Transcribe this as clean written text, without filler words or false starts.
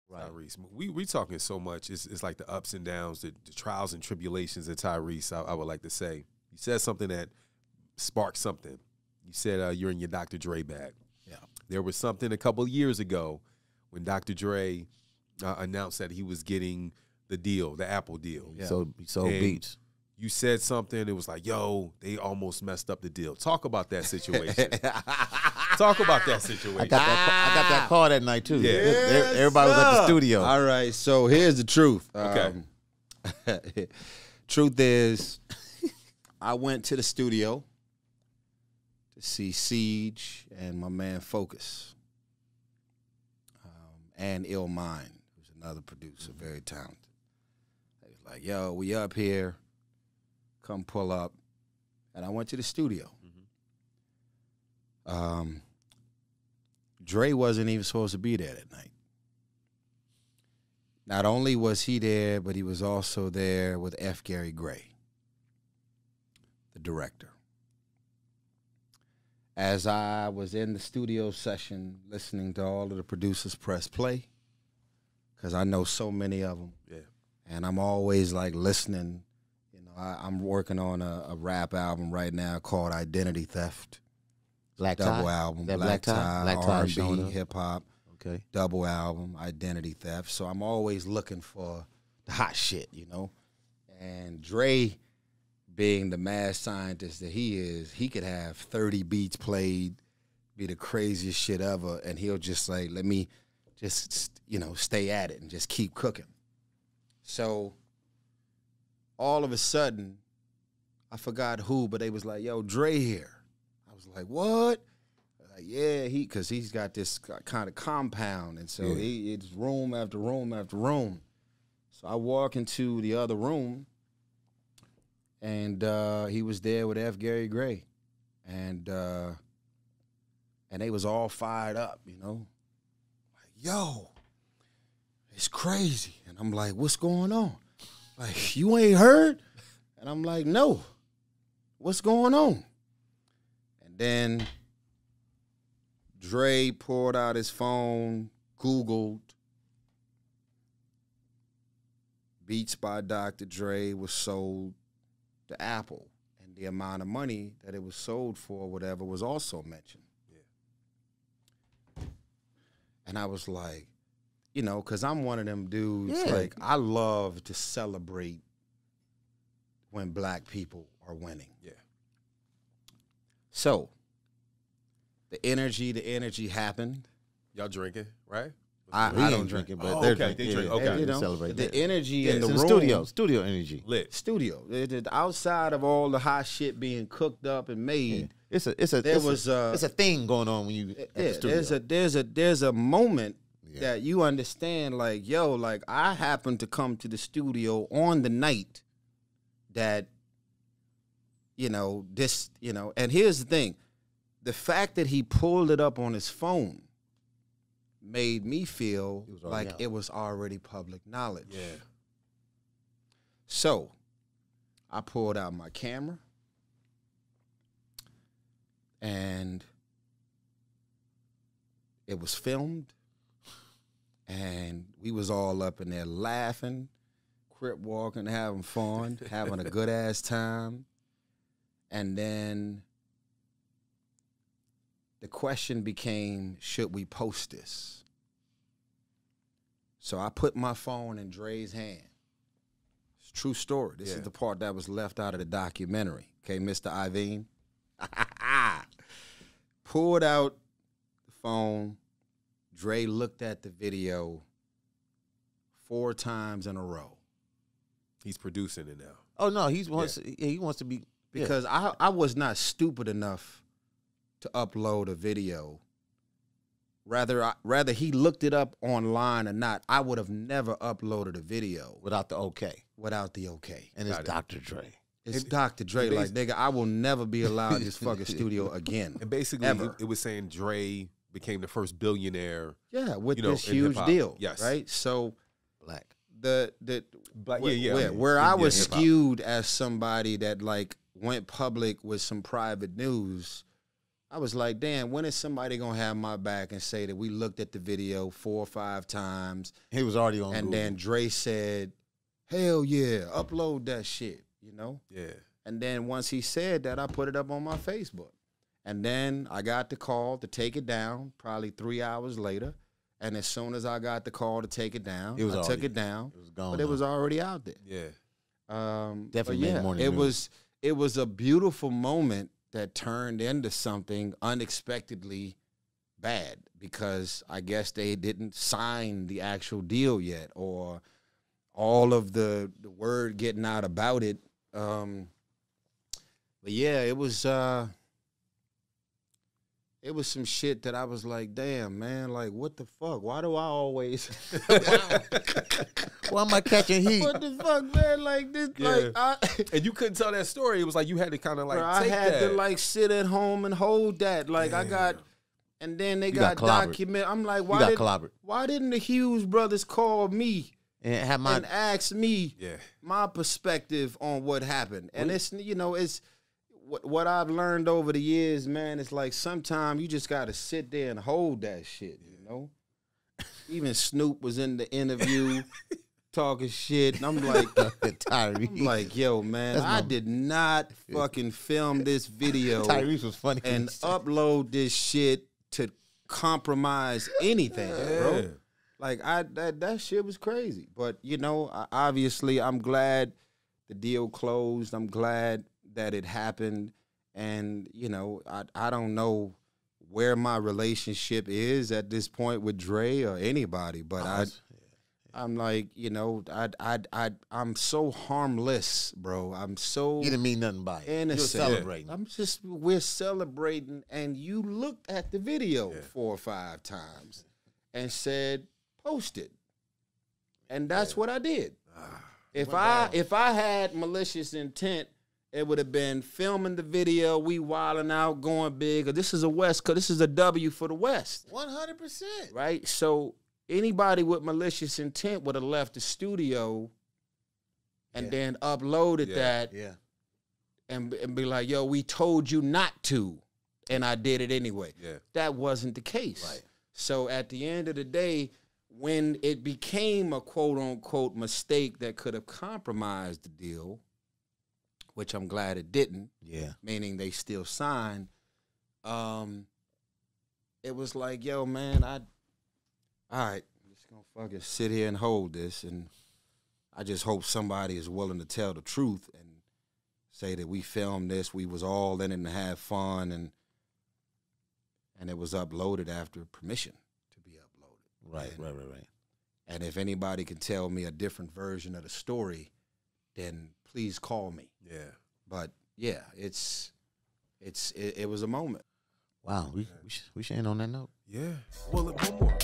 Right. Tyrese. We talking so much. It's like the ups and downs, the trials and tribulations of Tyrese. I would like to say. You said something that sparked something. You said you're in your Dr. Dre bag. Yeah. There was something a couple of years ago when Dr. Dre announced that he was getting the deal, the Apple deal. Yeah. So Beats. You said something. It was like, yo, they almost messed up the deal. Talk about that situation. Talk about that situation. I got that call that night too. Yeah. Everybody was at the studio. All right, so here's the truth. Okay. Truth is, I went to the studio to see Siege and my man Focus, and Ill Mind, who's another producer, very talented. They was like, yo, we up here. Come pull up. And I went to the studio. Dre wasn't even supposed to be there that night. Not only was he there, but he was also there with F. Gary Gray, the director. As I was in the studio session listening to all of the producers press play, because I know so many of them, and I'm always like listening. You know, I'm working on a rap album right now called Identity Theft. Black Double Tie? album, That Black Tie, showing R&B, up? hip hop. Okay. Double album, Identity Theft. So I'm always looking for the hot shit, you know. And Dre, being the mad scientist that he is, he could have 30 beats played, be the craziest shit ever, and he'll just like, let me just, you know, stay at it and just keep cooking. So all of a sudden, I forgot who, but they was like, yo, Dre here. I was like, what? Like, yeah, because he's got this kind of compound, and so it's room after room after room. So I walk into the other room, and he was there with F. Gary Gray, and they was all fired up, you know, like, yo, it's crazy. And I'm like, what's going on? Like, you ain't heard? And I'm like, no, what's going on? And then Dre pulled out his phone, Googled Beats by Dr. Dre was sold to Apple, and the amount of money that it was sold for, whatever, was also mentioned. Yeah. And I was like, you know, because I'm one of them dudes, like, I love to celebrate when black people are winning. Yeah. So, the energy happened. Y'all drinking, right? I don't drink it, but they're okay, they drink. Okay, you know, celebrate the that. energy in the It's room. studio energy. Lit. Studio. Outside of all the hot shit being cooked up and made, It's a thing going on when you at the studio. there's a moment that you understand, like, yo, like, I happened to come to the studio on the night that, you know, this, you know, and here's the thing. The fact that he pulled it up on his phone made me feel like it was already public knowledge. Yeah. So I pulled out my camera, and it was filmed, and we was all up in there laughing, crip walking, having fun, having a good ass time. And then the question became, should we post this? So I put my phone in Dre's hand. It's a true story. This is the part that was left out of the documentary. Okay, Mr. Iveen? Pulled out the phone. Dre looked at the video 4 times in a row. He's producing it now. Oh no, he wants to be, because I was not stupid enough to upload a video. Rather he looked it up online or not, I would have never uploaded a video without the okay. Without the okay. And it's Dr. Dre. It's Dr. Dre. Like, nigga, I will never be allowed in this fucking studio again. And basically, it was saying Dre became the first billionaire. Yeah, with this huge deal. Yes. Right? So black. Where I was skewed as somebody that, like, went public with some private news, I was like, damn, when is somebody gonna have my back and say that we looked at the video 4 or 5 times? He was already on and Google. Then Dre said, hell yeah, upload that shit, you know? Yeah. And then once he said that, I put it up on my Facebook. And then I got the call to take it down probably 3 hours later. And as soon as I got the call to take it down, I took it down. It was gone. But it was already out there. Yeah. Definitely made more than it was a beautiful moment that turned into something unexpectedly bad because I guess they didn't sign the actual deal yet, or all of the word getting out about it. But yeah, it was some shit that I was like, damn, man, like, what the fuck? Why do I always... Why am I catching heat? What the fuck, man? Like, this, and you couldn't tell that story. It was like you had to kind of like take I had that. to, like, sit at home and hold that. Like, I got... And then they got documented. I'm like, why didn't the Hughes brothers call me and ask me my perspective on what happened? And it's, you know, it's... What I've learned over the years, man, is like sometimes you just got to sit there and hold that shit, you know? Even Snoop was in the interview talking shit, and I'm like, yo, man, I did not fucking film this video. Tyrese was funny. And upload this shit to compromise anything, bro. Like, that shit was crazy. But, you know, obviously I'm glad the deal closed. I'm glad that it happened, and you know, I don't know where my relationship is at this point with Dre or anybody, but I'm like, you know, I'm so harmless, bro. I'm so you didn't mean nothing by it. Innocent. You're celebrating. We're celebrating, and you looked at the video 4 or 5 times and said, post it, and that's what I did. If I had malicious intent, it would have been filming the video, we wilding out, going big. This is this is a W for the West. 100%. Right? So anybody with malicious intent would have left the studio and then uploaded that and be like, yo, we told you not to, and I did it anyway. That wasn't the case. Right. So at the end of the day, when it became a quote-unquote mistake that could have compromised the deal, which I'm glad it didn't, meaning they still signed, it was like, yo, man, all right, I'm just going to fucking sit here and hold this, and I just hope somebody is willing to tell the truth and say that we filmed this, we was all in it and had fun, and it was uploaded after permission to be uploaded. Right. And if anybody can tell me a different version of the story, then please call me. Yeah. But yeah, it was a moment. Wow, we should end on that note. Yeah. Well, look, one more.